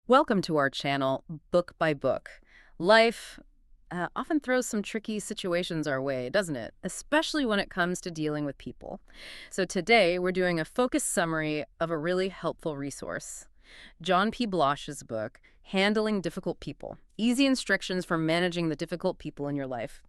Welcome to our channel, Book by Book. Life often throws some tricky situations our way, doesn't it? Especially when it comes to dealing with people. So today, we're doing a focused summary of a really helpful resource. Jon P. Bloch's book, Handling Difficult People. Easy instructions for managing the difficult people in your life.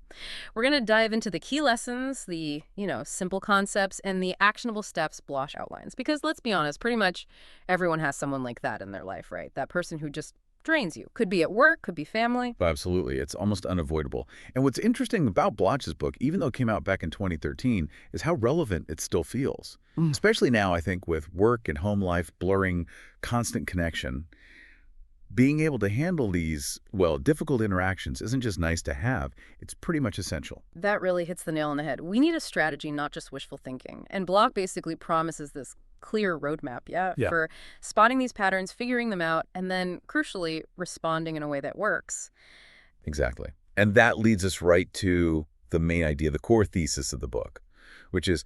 We're going to dive into the key lessons, the, simple concepts, and the actionable steps Bloch outlines. Because let's be honest, pretty much everyone has someone like that in their life, right? That person who just drains you. Could be at work, could be family. Absolutely. It's almost unavoidable. And what's interesting about Bloch's book, even though it came out back in 2013, is how relevant it still feels. Especially now, I think, with work and home life blurring constant connection. Being able to handle these, difficult interactions isn't just nice to have. It's pretty much essential. That really hits the nail on the head. We need a strategy, not just wishful thinking. And Bloch basically promises this clear roadmap, Yeah. for spotting these patterns, figuring them out, and then, crucially, responding in a way that works. Exactly. And that leads us right to the main idea, the core thesis of the book, which is,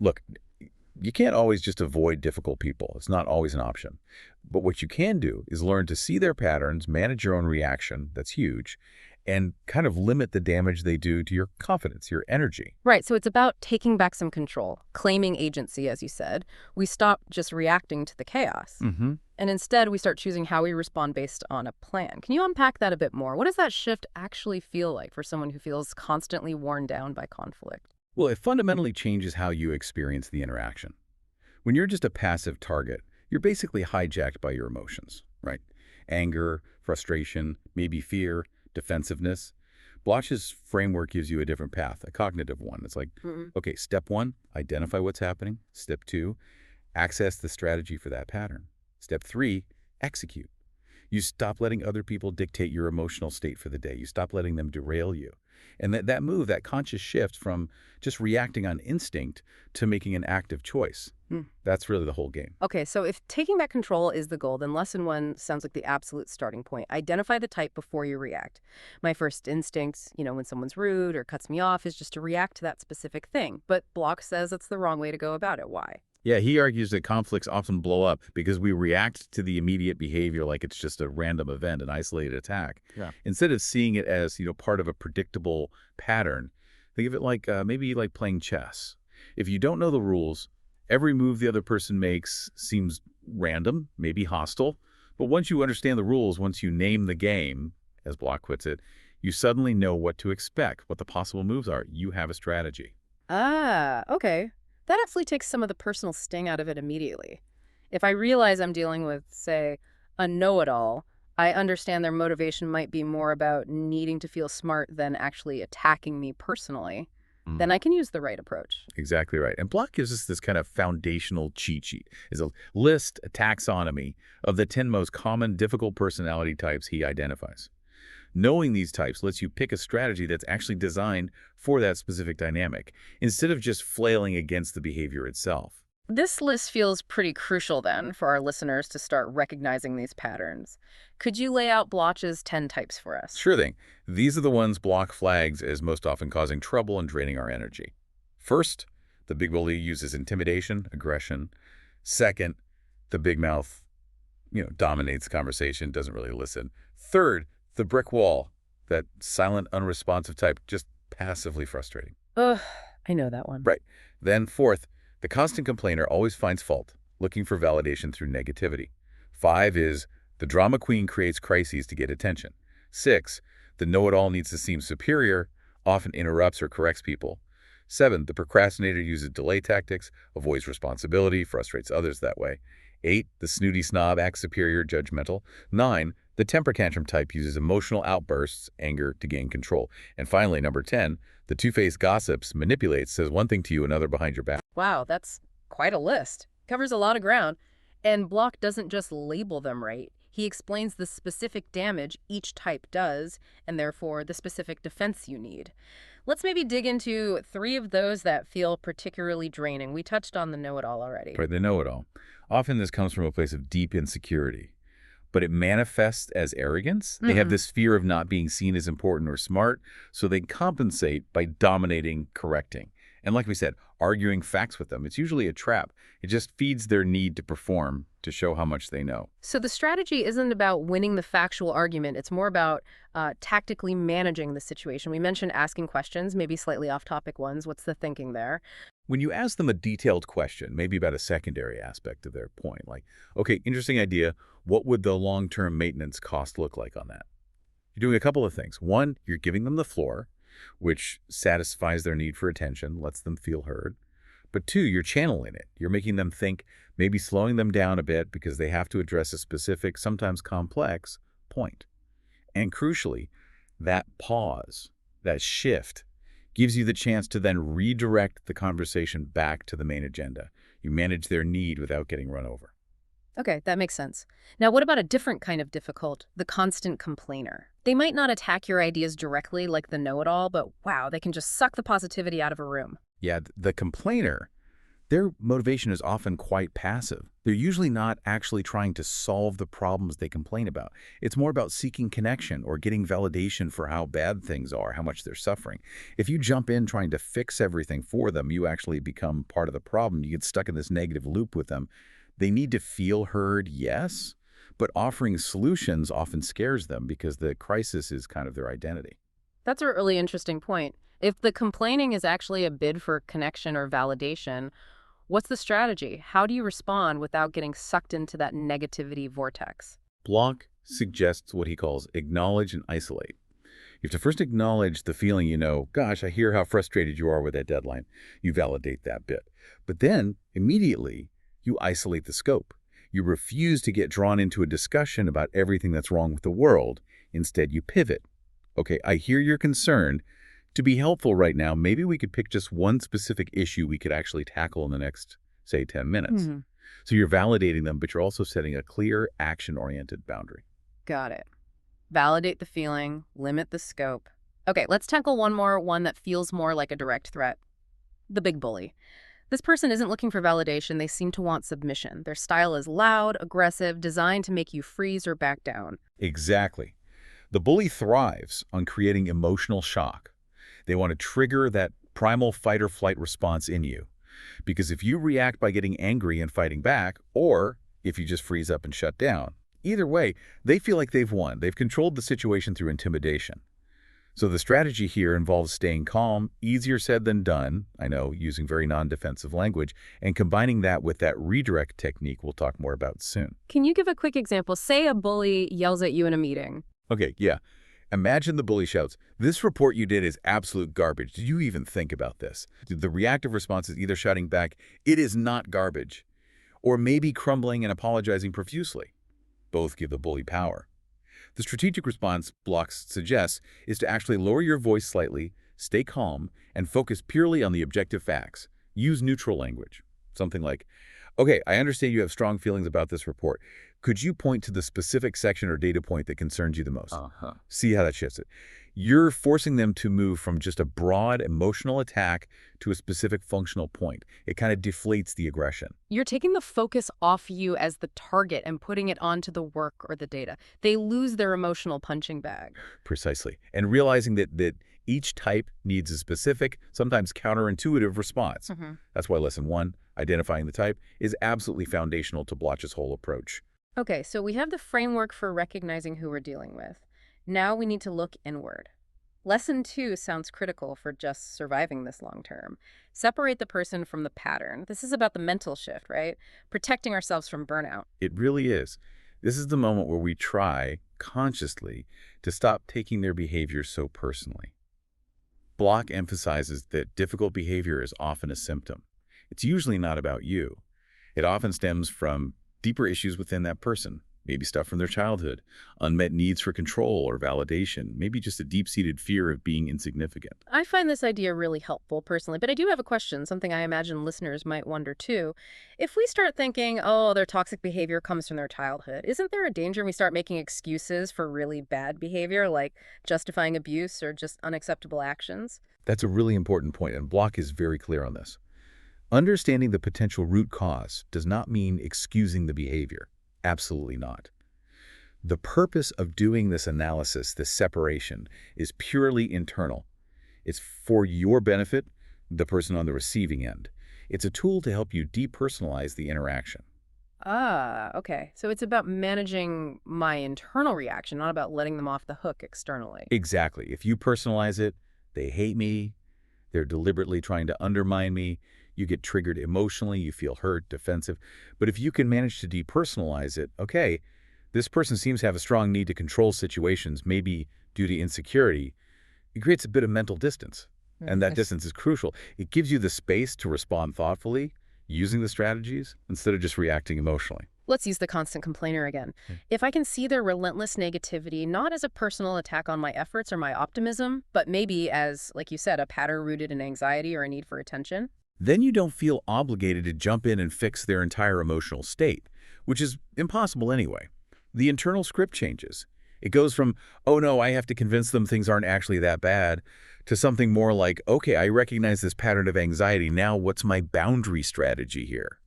look, you can't always just avoid difficult people. It's not always an option. But what you can do is learn to see their patterns, manage your own reaction, that's huge, and kind of limit the damage they do to your confidence, your energy. Right, so it's about taking back some control, claiming agency, as you said. We stop just reacting to the chaos. Mm-hmm. And instead, we start choosing how we respond based on a plan. Can you unpack that a bit more? What does that shift actually feel like for someone who feels constantly worn down by conflict? Well, it fundamentally changes how you experience the interaction. When you're just a passive target, you're basically hijacked by your emotions, right? Anger, frustration, maybe fear, defensiveness. Bloch's framework gives you a different path, a cognitive one. It's like, okay, step one, identify what's happening. Step two, access the strategy for that pattern. Step three, execute. You stop letting other people dictate your emotional state for the day. You stop letting them derail you. And that move, that conscious shift from just reacting on instinct to making an active choice, that's really the whole game. Okay, so if taking back control is the goal, then lesson one sounds like the absolute starting point. Identify the type before you react. My first instinct, when someone's rude or cuts me off, is just to react to that specific thing. But Bloch says that's the wrong way to go about it. Why? Yeah, he argues that conflicts often blow up because we react to the immediate behavior like it's just a random event, an isolated attack. Yeah. Instead of seeing it as, part of a predictable pattern, think of it like maybe like playing chess. If you don't know the rules, every move the other person makes seems random, maybe hostile. But once you understand the rules, once you name the game, as Bloch puts it, you suddenly know what to expect, what the possible moves are. You have a strategy. Ah, okay. That actually takes some of the personal sting out of it immediately. If I realize I'm dealing with, say, a know-it-all, I understand their motivation might be more about needing to feel smart than actually attacking me personally. Then I can use the right approach. Exactly right. And Bloch gives us this kind of foundational cheat sheet. It's a list, a taxonomy of the 10 most common difficult personality types he identifies. Knowing these types lets you pick a strategy that's actually designed for that specific dynamic, instead of just flailing against the behavior itself. This list feels pretty crucial then for our listeners to start recognizing these patterns. Could you lay out Bloch's 10 types for us? Sure thing. These are the ones Bloch flags as most often causing trouble and draining our energy. First, the big bully uses intimidation, aggression. Second, the big mouth, dominates conversation, doesn't really listen. Third, the brick wall, that silent, unresponsive type, just passively frustrating. Ugh, I know that one. Right. Then fourth, the constant complainer always finds fault, looking for validation through negativity. 5 is the drama queen creates crises to get attention. 6, the know-it-all needs to seem superior, often interrupts or corrects people. 7, the procrastinator uses delay tactics, avoids responsibility, frustrates others that way. 8, the snooty snob acts superior, judgmental. 9, the temper tantrum type uses emotional outbursts, anger, to gain control. And finally, number 10, the two-faced gossips, manipulates, says one thing to you, another behind your back. Wow, that's quite a list. Covers a lot of ground. And Bloch doesn't just label them right. He explains the specific damage each type does, and therefore the specific defense you need. Let's maybe dig into 3 of those that feel particularly draining. We touched on the know-it-all already. Right, the know-it-all. Often this comes from a place of deep insecurity, but it manifests as arrogance. They have this fear of not being seen as important or smart, so they compensate by dominating, correcting. And like we said, arguing facts with them, it's usually a trap. It just feeds their need to perform, to show how much they know. So the strategy isn't about winning the factual argument. It's more about tactically managing the situation. We mentioned asking questions, maybe slightly off-topic ones. What's the thinking there? When you ask them a detailed question, maybe about a secondary aspect of their point, like, okay, interesting idea, what would the long-term maintenance cost look like on that? You're doing a couple of things. One, you're giving them the floor, which satisfies their need for attention, lets them feel heard. But two, you're channeling it. You're making them think, maybe slowing them down a bit because they have to address a specific, sometimes complex, point. And crucially, that pause, that shift, gives you the chance to then redirect the conversation back to the main agenda. You manage their need without getting run over. Okay, that makes sense. Now, what about a different kind of difficult, the constant complainer? They might not attack your ideas directly like the know-it-all, but wow, they can just suck the positivity out of a room. Yeah, the complainer, their motivation is often quite passive. They're usually not actually trying to solve the problems they complain about. It's more about seeking connection or getting validation for how bad things are, how much they're suffering. If you jump in trying to fix everything for them, you actually become part of the problem. You get stuck in this negative loop with them. They need to feel heard, yes, but offering solutions often scares them because the crisis is kind of their identity. That's a really interesting point. If the complaining is actually a bid for connection or validation, what's the strategy? How do you respond without getting sucked into that negativity vortex? Bloch suggests what he calls acknowledge and isolate. You have to first acknowledge the feeling, gosh, I hear how frustrated you are with that deadline. You validate that bit. But then, immediately, you isolate the scope. You refuse to get drawn into a discussion about everything that's wrong with the world. Instead, you pivot. Okay, I hear your concern. To be helpful right now, maybe we could pick just one specific issue we could actually tackle in the next, say, 10 minutes. Hmm. So you're validating them, but you're also setting a clear, action-oriented boundary. Got it. Validate the feeling, limit the scope. Okay, let's tackle one that feels more like a direct threat. The big bully. This person isn't looking for validation, they seem to want submission. Their style is loud, aggressive, designed to make you freeze or back down. Exactly. The bully thrives on creating emotional shock. They want to trigger that primal fight-or-flight response in you. Because if you react by getting angry and fighting back, or if you just freeze up and shut down, either way, they feel like they've won. They've controlled the situation through intimidation. So the strategy here involves staying calm, easier said than done, I know, using very non-defensive language, and combining that with that redirect technique we'll talk more about soon. Can you give a quick example? Say a bully yells at you in a meeting. Okay, yeah. Imagine the bully shouts, "This report you did is absolute garbage. Did you even think about this?" The reactive response is either shouting back, "It is not garbage," or maybe crumbling and apologizing profusely. Both give the bully power. The strategic response, Bloch suggests, is to actually lower your voice slightly, stay calm, and focus purely on the objective facts. Use neutral language. Something like, okay, I understand you have strong feelings about this report. Could you point to the specific section or data point that concerns you the most? See how that shifts it. You're forcing them to move from just a broad emotional attack to a specific functional point. It kind of deflates the aggression. You're taking the focus off you as the target and putting it onto the work or the data. They lose their emotional punching bag. Precisely. And realizing that each type needs a specific, sometimes counterintuitive response. That's why lesson 1, identifying the type, is absolutely foundational to Bloch's whole approach. Okay, so we have the framework for recognizing who we're dealing with. Now we need to look inward. Lesson 2 sounds critical for just surviving this long term. Separate the person from the pattern. This is about the mental shift, right? Protecting ourselves from burnout. It really is. This is the moment where we try, consciously, to stop taking their behavior so personally. Bloch emphasizes that difficult behavior is often a symptom. It's usually not about you. It often stems from deeper issues within that person, maybe stuff from their childhood, unmet needs for control or validation, maybe just a deep-seated fear of being insignificant. I find this idea really helpful personally, but I do have a question, something I imagine listeners might wonder too. If we start thinking, oh, their toxic behavior comes from their childhood, isn't there a danger we start making excuses for really bad behavior, like justifying abuse or just unacceptable actions? That's a really important point, and Bloch is very clear on this. Understanding the potential root cause does not mean excusing the behavior. Absolutely not. The purpose of doing this analysis, this separation, is purely internal. It's for your benefit, the person on the receiving end. It's a tool to help you depersonalize the interaction. Ah, okay. So it's about managing my internal reaction, not about letting them off the hook externally. Exactly. If you personalize it, they hate me, they're deliberately trying to undermine me, you get triggered emotionally, you feel hurt, defensive. But if you can manage to depersonalize it, okay, this person seems to have a strong need to control situations, maybe due to insecurity. It creates a bit of mental distance. And that distance is crucial. It gives you the space to respond thoughtfully, using the strategies, instead of just reacting emotionally. Let's use the constant complainer again. If I can see their relentless negativity not as a personal attack on my efforts or my optimism, but maybe as, like you said, a pattern rooted in anxiety or a need for attention. Then you don't feel obligated to jump in and fix their entire emotional state, which is impossible anyway. The internal script changes. It goes from, oh no, I have to convince them things aren't actually that bad, to something more like, okay, I recognize this pattern of anxiety. Now what's my boundary strategy here?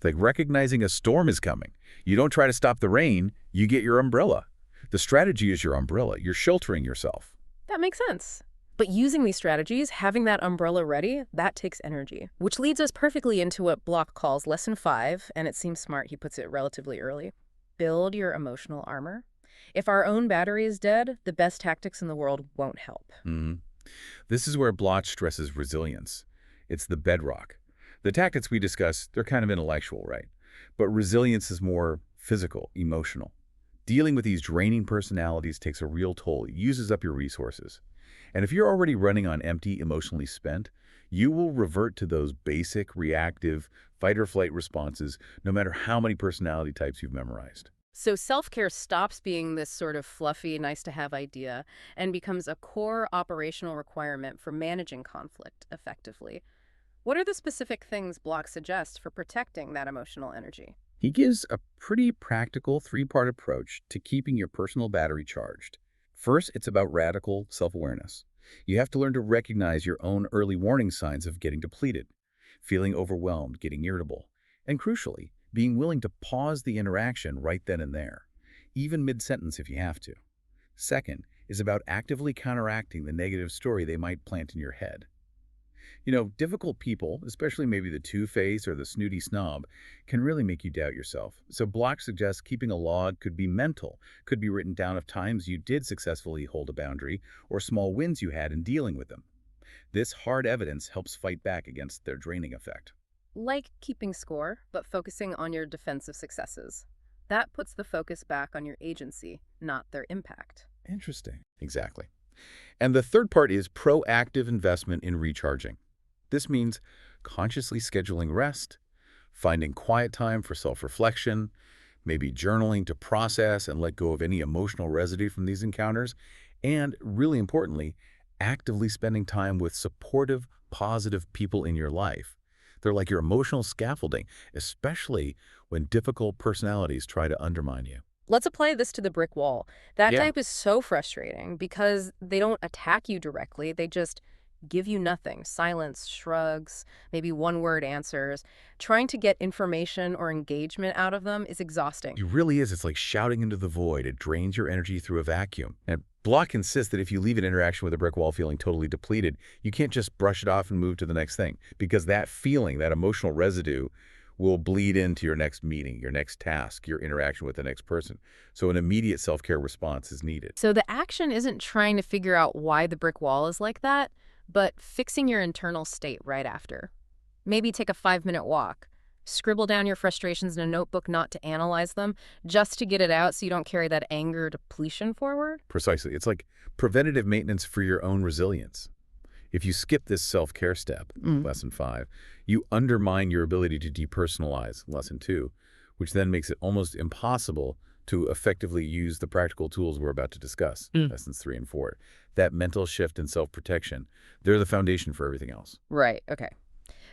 Like recognizing a storm is coming. You don't try to stop the rain, you get your umbrella. The strategy is your umbrella. You're sheltering yourself. That makes sense. But using these strategies, having that umbrella ready, that takes energy. Which leads us perfectly into what Bloch calls lesson 5, and it seems smart he puts it relatively early. Build your emotional armor. If our own battery is dead, the best tactics in the world won't help. This is where Bloch stresses resilience. It's the bedrock. The tactics we discuss, they're kind of intellectual, right? But resilience is more physical, emotional. Dealing with these draining personalities takes a real toll. It uses up your resources. And if you're already running on empty, emotionally spent, you will revert to those basic, reactive, fight-or-flight responses no matter how many personality types you've memorized. So self-care stops being this sort of fluffy, nice-to-have idea and becomes a core operational requirement for managing conflict effectively. What are the specific things Bloch suggests for protecting that emotional energy? He gives a pretty practical three-part approach to keeping your personal battery charged. First, it's about radical self-awareness. You have to learn to recognize your own early warning signs of getting depleted, feeling overwhelmed, getting irritable, and crucially, being willing to pause the interaction right then and there, even mid-sentence if you have to. Second is about actively counteracting the negative story they might plant in your head. Difficult people, especially maybe the two-faced or the snooty snob, can really make you doubt yourself. So Bloch suggests keeping a log could be mental, could be written down of times you did successfully hold a boundary or small wins you had in dealing with them. This hard evidence helps fight back against their draining effect. Like keeping score, but focusing on your defensive successes. That puts the focus back on your agency, not their impact. Interesting. Exactly. And the third part is proactive investment in recharging. This means consciously scheduling rest, finding quiet time for self-reflection, maybe journaling to process and let go of any emotional residue from these encounters, and really importantly, actively spending time with supportive, positive people in your life. They're like your emotional scaffolding, especially when difficult personalities try to undermine you. Let's apply this to the brick wall. That Yeah. type is so frustrating because they don't attack you directly. They just give you nothing. Silence, shrugs, maybe one-word answers. Trying to get information or engagement out of them is exhausting. It really is. It's like shouting into the void. It drains your energy through a vacuum. And Bloch insists that if you leave an interaction with a brick wall feeling totally depleted, you can't just brush it off and move to the next thing, because that feeling, that emotional residue, will bleed into your next meeting, your next task, your interaction with the next person. So an immediate self-care response is needed. So the action isn't trying to figure out why the brick wall is like that, but fixing your internal state right after. Maybe take a 5-minute walk. Scribble down your frustrations in a notebook, not to analyze them, just to get it out so you don't carry that anger depletion forward. Precisely. It's like preventative maintenance for your own resilience. If you skip this self-care step, lesson 5, you undermine your ability to depersonalize, lesson 2, which then makes it almost impossible to effectively use the practical tools we're about to discuss, lessons 3 and 4. That mental shift and self-protection, they're the foundation for everything else. Right, okay.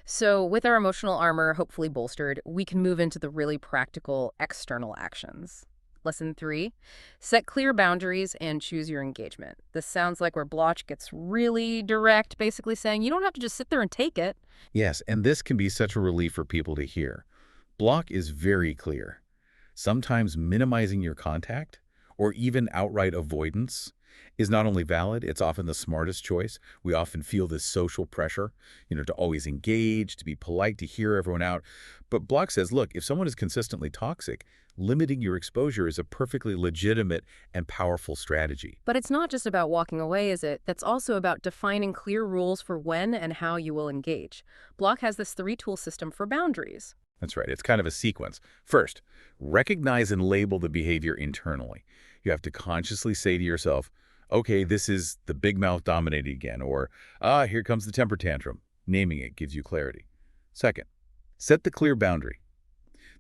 So with our emotional armor hopefully bolstered, we can move into the really practical external actions. Lesson 3, set clear boundaries and choose your engagement. This sounds like where Bloch gets really direct, basically saying you don't have to just sit there and take it. Yes, and this can be such a relief for people to hear. Bloch is very clear. Sometimes minimizing your contact, or even outright avoidance, is not only valid, it's often the smartest choice. We often feel this social pressure, to always engage, to be polite, to hear everyone out. But Bloch says, look, if someone is consistently toxic, limiting your exposure is a perfectly legitimate and powerful strategy. But it's not just about walking away, is it? That's also about defining clear rules for when and how you will engage. Bloch has this three-tool system for boundaries. That's right. It's kind of a sequence. First, recognize and label the behavior internally. You have to consciously say to yourself, okay, this is the big mouth dominating again, or, here comes the temper tantrum. Naming it gives you clarity. Second, set the clear boundary.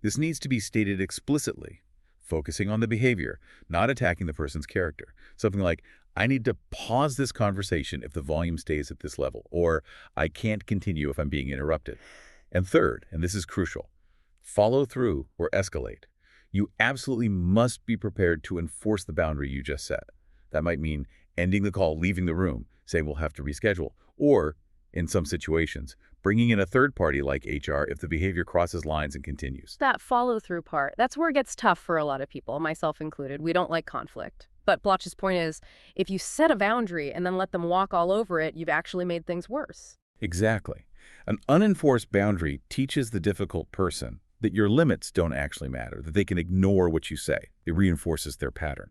This needs to be stated explicitly, focusing on the behavior, not attacking the person's character. Something like, I need to pause this conversation if the volume stays at this level, or I can't continue if I'm being interrupted. And third, and this is crucial, follow through or escalate. You absolutely must be prepared to enforce the boundary you just set. That might mean ending the call, leaving the room, saying we'll have to reschedule, or, in some situations, bringing in a third party like HR if the behavior crosses lines and continues. That follow-through part, that's where it gets tough for a lot of people, myself included. We don't like conflict. But Bloch's point is, if you set a boundary and then let them walk all over it, you've actually made things worse. Exactly. An unenforced boundary teaches the difficult person that your limits don't actually matter, that they can ignore what you say. It reinforces their pattern.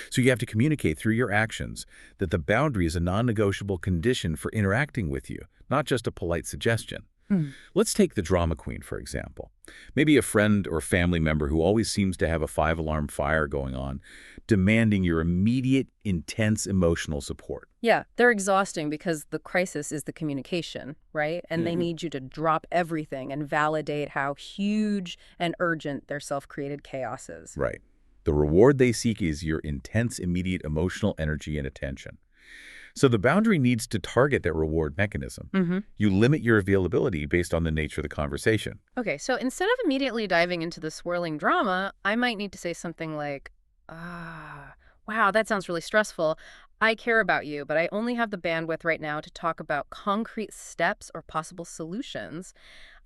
So you have to communicate through your actions that the boundary is a non-negotiable condition for interacting with you, not just a polite suggestion. Let's take the drama queen, for example. Maybe a friend or family member who always seems to have a five-alarm fire going on, demanding your immediate, intense emotional support. Yeah, they're exhausting because the crisis is the communication, right? And they need you to drop everything and validate how huge and urgent their self-created chaos is. Right. The reward they seek is your intense, immediate emotional energy and attention. So the boundary needs to target that reward mechanism. You limit your availability based on the nature of the conversation. Okay, so instead of immediately diving into the swirling drama, I might need to say something like, wow, that sounds really stressful. I care about you, but I only have the bandwidth right now to talk about concrete steps or possible solutions.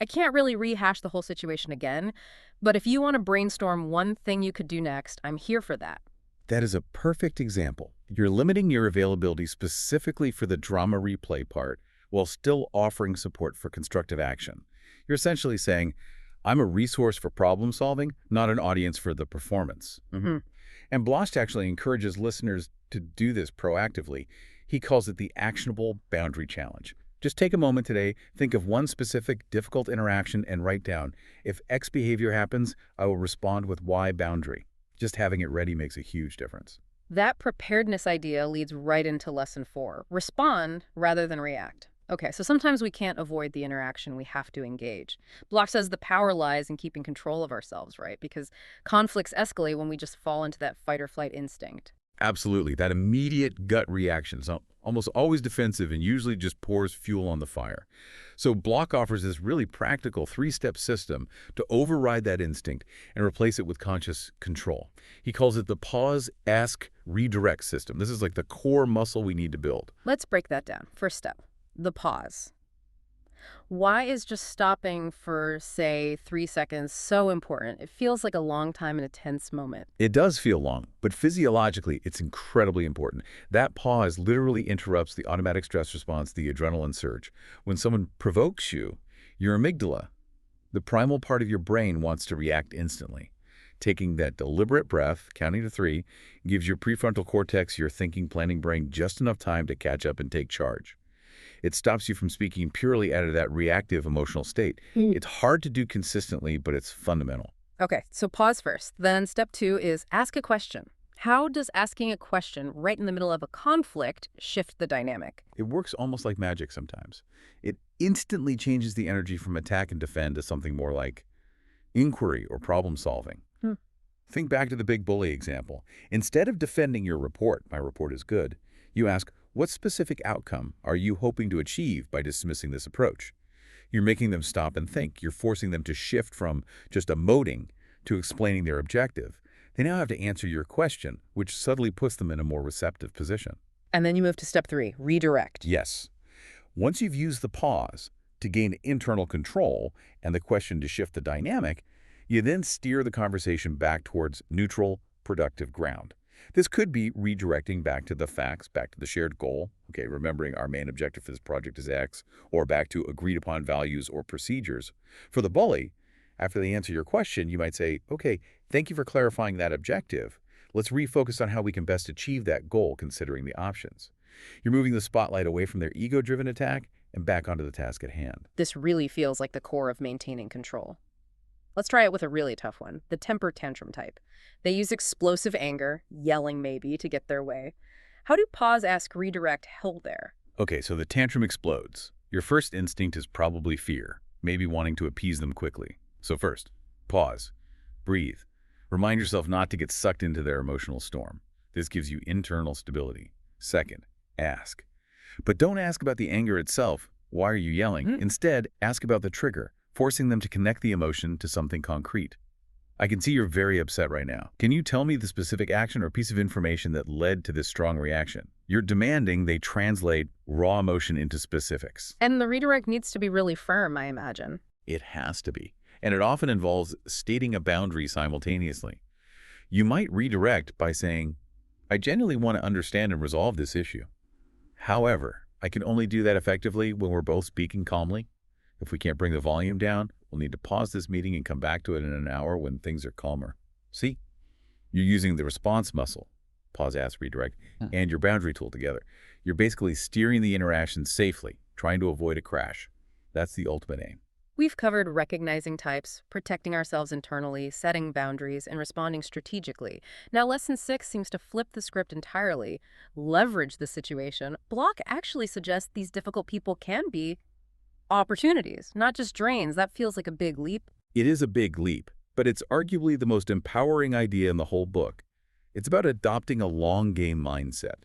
I can't really rehash the whole situation again, but if you want to brainstorm one thing you could do next, I'm here for that. That is a perfect example. You're limiting your availability specifically for the drama replay part while still offering support for constructive action. You're essentially saying, I'm a resource for problem solving, not an audience for the performance. And Bloch actually encourages listeners to do this proactively. He calls it the actionable boundary challenge. Just take a moment today, think of one specific difficult interaction and write down, if X behavior happens, I will respond with Y boundary. Just having it ready makes a huge difference. That preparedness idea leads right into lesson 4. Respond rather than react. Okay, so sometimes we can't avoid the interaction. We have to engage. Bloch says the power lies in keeping control of ourselves, right? Because conflicts escalate when we just fall into that fight or flight instinct. Absolutely. That immediate gut reaction is almost always defensive and usually just pours fuel on the fire. So Bloch offers this really practical 3-step system to override that instinct and replace it with conscious control. He calls it the pause, ask, redirect system. This is like the core muscle we need to build. Let's break that down. First step, the pause. Why is just stopping for, say, 3 seconds so important? It feels like a long time and a tense moment. It does feel long, but physiologically, it's incredibly important. That pause literally interrupts the automatic stress response, the adrenaline surge. When someone provokes you, your amygdala, the primal part of your brain, wants to react instantly. Taking that deliberate breath, counting to 3, gives your prefrontal cortex, your thinking, planning brain, just enough time to catch up and take charge. It stops you from speaking purely out of that reactive emotional state. It's hard to do consistently, but it's fundamental. Okay, so pause first. Then step 2 is ask a question. How does asking a question right in the middle of a conflict shift the dynamic? It works almost like magic sometimes. It instantly changes the energy from attack and defend to something more like inquiry or problem solving. Think back to the big bully example. Instead of defending your report, my report is good, you ask, what specific outcome are you hoping to achieve by dismissing this approach? You're making them stop and think. You're forcing them to shift from just emoting to explaining their objective. They now have to answer your question, which subtly puts them in a more receptive position. And then you move to step 3, redirect. Yes. Once you've used the pause to gain internal control and the question to shift the dynamic, you then steer the conversation back towards neutral, productive ground. This could be redirecting back to the facts, back to the shared goal. Okay, remembering our main objective for this project is X, or back to agreed upon values or procedures. For the bully, after they answer your question, you might say, okay, thank you for clarifying that objective. Let's refocus on how we can best achieve that goal considering the options. You're moving the spotlight away from their ego-driven attack and back onto the task at hand. This really feels like the core of maintaining control. Let's try it with a really tough one, the temper tantrum type. They use explosive anger, yelling maybe, to get their way. How do pause, ask, redirect help there? Okay, so the tantrum explodes. Your first instinct is probably fear, maybe wanting to appease them quickly. So first, pause, breathe. Remind yourself not to get sucked into their emotional storm. This gives you internal stability. Second, ask. But don't ask about the anger itself. Why are you yelling? Instead, ask about the trigger, forcing them to connect the emotion to something concrete. I can see you're very upset right now. Can you tell me the specific action or piece of information that led to this strong reaction? You're demanding they translate raw emotion into specifics. And the redirect needs to be really firm, I imagine. It has to be. And it often involves stating a boundary simultaneously. You might redirect by saying, I genuinely want to understand and resolve this issue. However, I can only do that effectively when we're both speaking calmly. If we can't bring the volume down, we'll need to pause this meeting and come back to it in an hour when things are calmer. See? You're using the response muscle, pause, ask, redirect, and your boundary tool together. You're basically steering the interaction safely, trying to avoid a crash. That's the ultimate aim. We've covered recognizing types, protecting ourselves internally, setting boundaries, and responding strategically. Now, Lesson 6 seems to flip the script entirely, leverage the situation. Bloch actually suggests these difficult people can be opportunities, not just drains. That feels like a big leap. It is a big leap, but it's arguably the most empowering idea in the whole book. It's about adopting a long-game mindset.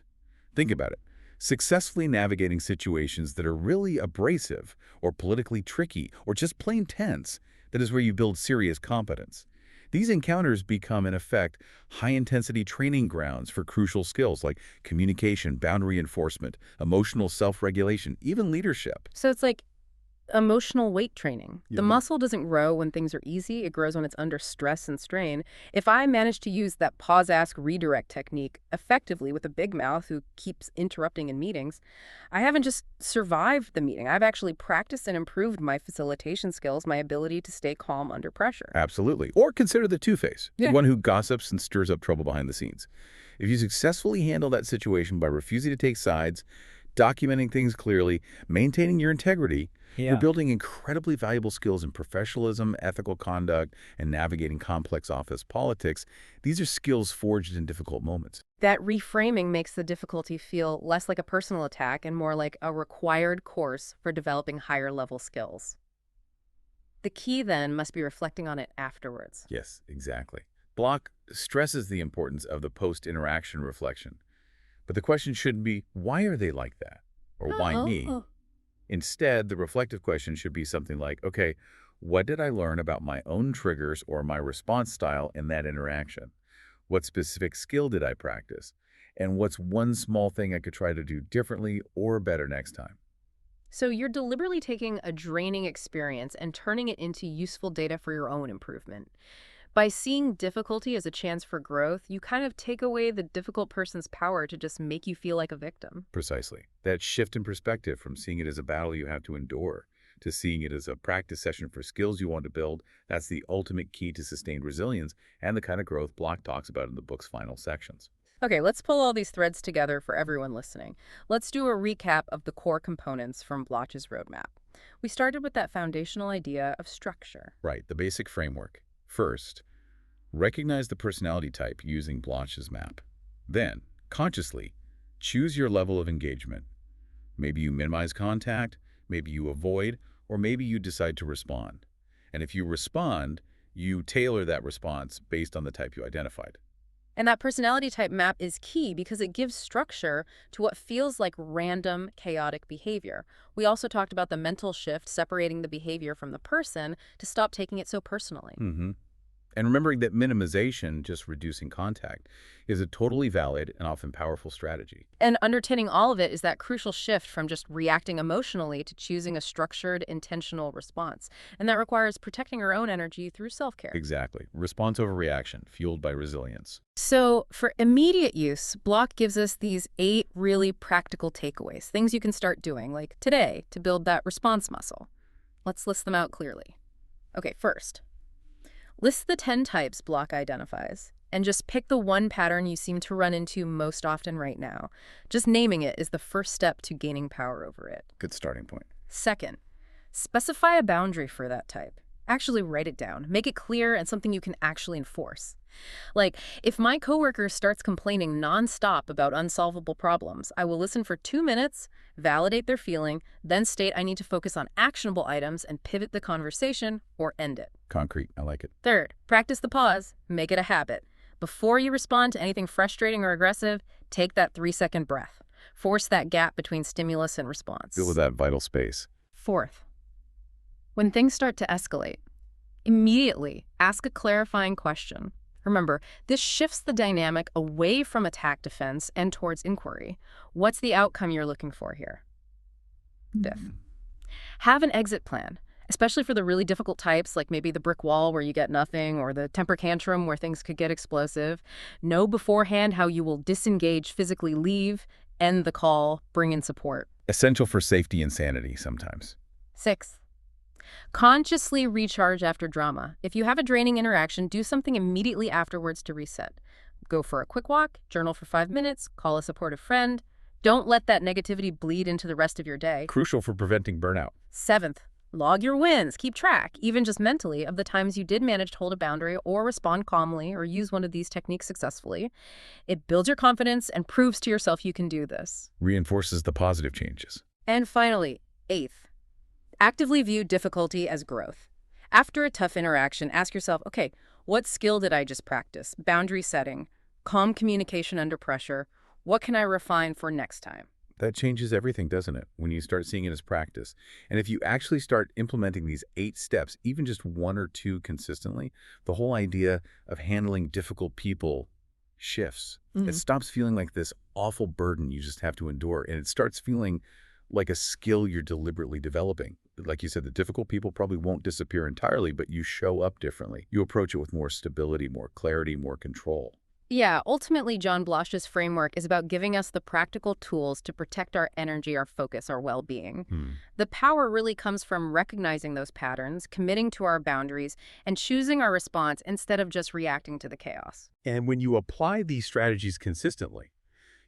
Think about it. Successfully navigating situations that are really abrasive or politically tricky or just plain tense, that is where you build serious competence. These encounters become, in effect, high-intensity training grounds for crucial skills like communication, boundary enforcement, emotional self-regulation, even leadership. So it's like emotional weight training. The muscle doesn't grow when things are easy. It grows when it's under stress and strain. If I manage to use that pause, ask, redirect technique effectively with a big mouth who keeps interrupting in meetings, I haven't just survived the meeting. I've actually practiced and improved my facilitation skills, my ability to stay calm under pressure. Absolutely. Or consider the two-face, the one who gossips and stirs up trouble behind the scenes. If you successfully handle that situation by refusing to take sides, documenting things clearly, maintaining your integrity, you're building incredibly valuable skills in professionalism, ethical conduct, and navigating complex office politics. These are skills forged in difficult moments. That reframing makes the difficulty feel less like a personal attack and more like a required course for developing higher-level skills. The key, then, must be reflecting on it afterwards. Yes, exactly. Bloch stresses the importance of the post-interaction reflection. But the question shouldn't be, why are they like that? Or why me? Instead, the reflective question should be something like, okay, what did I learn about my own triggers or my response style in that interaction? What specific skill did I practice? And what's one small thing I could try to do differently or better next time? So you're deliberately taking a draining experience and turning it into useful data for your own improvement. By seeing difficulty as a chance for growth, you kind of take away the difficult person's power to just make you feel like a victim. Precisely. That shift in perspective from seeing it as a battle you have to endure to seeing it as a practice session for skills you want to build, that's the ultimate key to sustained resilience and the kind of growth Bloch talks about in the book's final sections. Okay, let's pull all these threads together for everyone listening. Let's do a recap of the core components from Bloch's roadmap. We started with that foundational idea of structure. Right, the basic framework. First, recognize the personality type using Bloch's map. Then, consciously, choose your level of engagement. Maybe you minimize contact, maybe you avoid, or maybe you decide to respond. And if you respond, you tailor that response based on the type you identified. And that personality type map is key because it gives structure to what feels like random, chaotic behavior. We also talked about the mental shift, separating the behavior from the person to stop taking it so personally. And remembering that minimization, just reducing contact, is a totally valid and often powerful strategy. And underpinning all of it is that crucial shift from just reacting emotionally to choosing a structured, intentional response. And that requires protecting our own energy through self-care. Exactly. Response over reaction, fueled by resilience. So for immediate use, Bloch gives us these 8 really practical takeaways, things you can start doing, like today, to build that response muscle. Let's list them out clearly. Okay, first, list the 10 types Bloch identifies, and just pick the one pattern you seem to run into most often right now. Just naming it is the first step to gaining power over it. Good starting point. Second, specify a boundary for that type. Actually write it down. Make it clear and something you can actually enforce. Like, if my coworker starts complaining nonstop about unsolvable problems, I will listen for 2 minutes, validate their feeling, then state I need to focus on actionable items and pivot the conversation or end it. Concrete. I like it. Third, practice the pause. Make it a habit. Before you respond to anything frustrating or aggressive, take that 3-second breath. Force that gap between stimulus and response. Fill with that vital space. Fourth, when things start to escalate, immediately ask a clarifying question. Remember, this shifts the dynamic away from attack defense and towards inquiry. What's the outcome you're looking for here? Fifth, have an exit plan, especially for the really difficult types, like maybe the brick wall where you get nothing or the temper tantrum where things could get explosive. Know beforehand how you will disengage, physically leave, end the call, bring in support. Essential for safety and sanity sometimes. Sixth, consciously recharge after drama. If you have a draining interaction, do something immediately afterwards to reset. Go for a quick walk, journal for 5 minutes, call a supportive friend. Don't let that negativity bleed into the rest of your day. Crucial for preventing burnout. Seventh, log your wins. Keep track, even just mentally, of the times you did manage to hold a boundary or respond calmly or use one of these techniques successfully. It builds your confidence and proves to yourself you can do this. Reinforces the positive changes. And finally, eighth, actively view difficulty as growth. After a tough interaction, ask yourself, okay, what skill did I just practice? Boundary setting, calm communication under pressure. What can I refine for next time? That changes everything, doesn't it, when you start seeing it as practice? And if you actually start implementing these 8 steps, even just 1 or 2 consistently, the whole idea of handling difficult people shifts. It stops feeling like this awful burden you just have to endure, and it starts feeling like a skill you're deliberately developing. Like you said, the difficult people probably won't disappear entirely, but you show up differently. You approach it with more stability, more clarity, more control. Yeah, ultimately, John Bloch's framework is about giving us the practical tools to protect our energy, our focus, our well-being. The power really comes from recognizing those patterns, committing to our boundaries, and choosing our response instead of just reacting to the chaos. And when you apply these strategies consistently,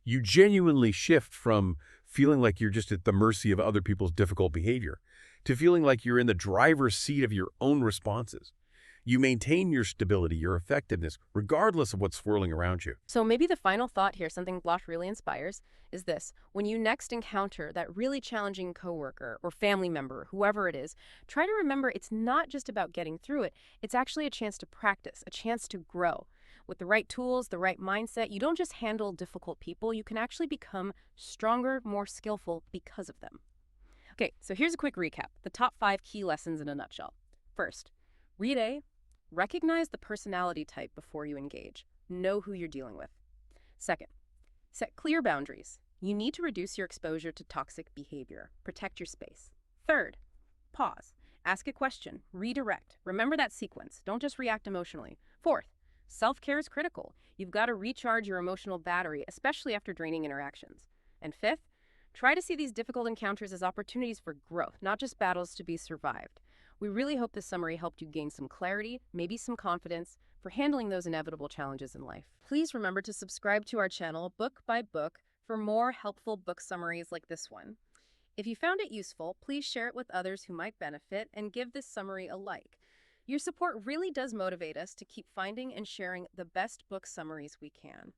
you genuinely shift from feeling like you're just at the mercy of other people's difficult behavior to feeling like you're in the driver's seat of your own responses. You maintain your stability, your effectiveness, regardless of what's swirling around you. So maybe the final thought here, something Bloch really inspires, is this. When you next encounter that really challenging coworker or family member, whoever it is, try to remember it's not just about getting through it. It's actually a chance to practice, a chance to grow. With the right tools, the right mindset, you don't just handle difficult people, you can actually become stronger, more skillful because of them. Okay, so here's a quick recap. The top 5 key lessons in a nutshell. First, read A. Recognize the personality type before you engage. Know who you're dealing with. Second, set clear boundaries. You need to reduce your exposure to toxic behavior. Protect your space. Third, pause. Ask a question. Redirect. Remember that sequence. Don't just react emotionally. Fourth, self-care is critical. You've got to recharge your emotional battery, especially after draining interactions. And fifth, try to see these difficult encounters as opportunities for growth, not just battles to be survived. We really hope this summary helped you gain some clarity, maybe some confidence, for handling those inevitable challenges in life. Please remember to subscribe to our channel, Book by Book, for more helpful book summaries like this one. If you found it useful, please share it with others who might benefit and give this summary a like. Your support really does motivate us to keep finding and sharing the best book summaries we can.